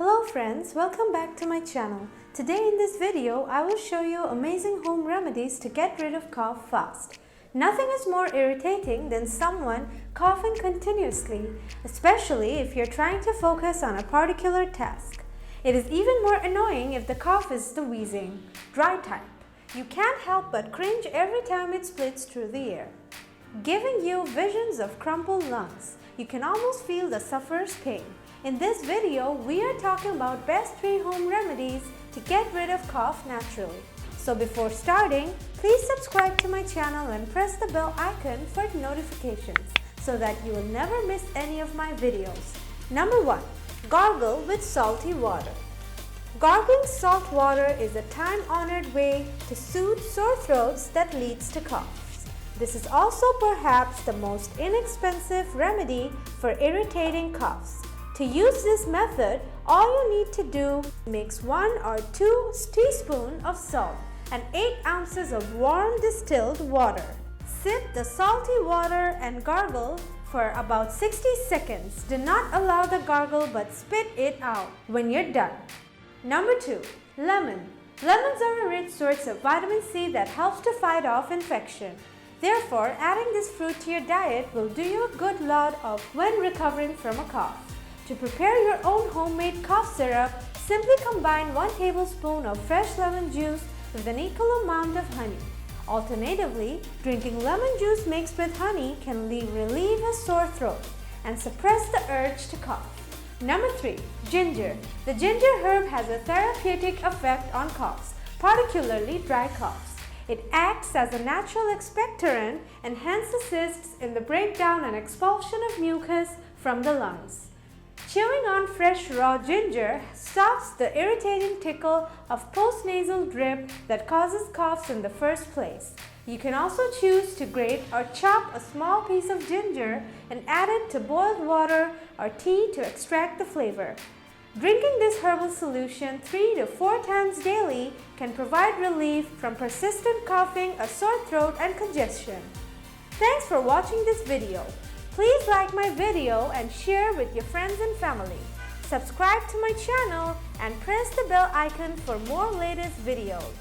Hello friends, welcome back to my channel. Today in this video, I will show you amazing home remedies to get rid of cough fast. Nothing is more irritating than someone coughing continuously, especially if you're trying to focus on a particular task. It is even more annoying if the cough is the wheezing, dry type. You can't help but cringe every time it splits through the air, giving you visions of crumpled lungs. You can almost feel the sufferer's pain. In this video, we are talking about best 3 home remedies to get rid of cough naturally. So before starting, please subscribe to my channel and press the bell icon for notifications so that you will never miss any of my videos. Number 1. Gargle with salty water. Gargling salt water is a time-honored way to soothe sore throats that leads to coughs. This is also perhaps the most inexpensive remedy for irritating coughs. To use this method, all you need to do is mix 1 or 2 teaspoons of salt and 8 ounces of warm distilled water. Sip the salty water and gargle for about 60 seconds. Do not allow the gargle but spit it out when you're done. Number 2. Lemon. Lemons are a rich source of vitamin C that helps to fight off infection. Therefore, adding this fruit to your diet will do you a good lot of when recovering from a cough. To prepare your own homemade cough syrup, simply combine 1 tablespoon of fresh lemon juice with an equal amount of honey. Alternatively, drinking lemon juice mixed with honey can relieve a sore throat and suppress the urge to cough. Number 3. Ginger. The ginger herb has a therapeutic effect on coughs, particularly dry coughs. It acts as a natural expectorant and hence assists in the breakdown and expulsion of mucus from the lungs. Chewing on fresh raw ginger stops the irritating tickle of postnasal drip that causes coughs in the first place. You can also choose to grate or chop a small piece of ginger and add it to boiled water or tea to extract the flavor. Drinking this herbal solution 3 to 4 times daily can provide relief from persistent coughing, a sore throat, and congestion. Thanks for watching this video. Please like my video and share with your friends and family. Subscribe to my channel and press the bell icon for more latest videos.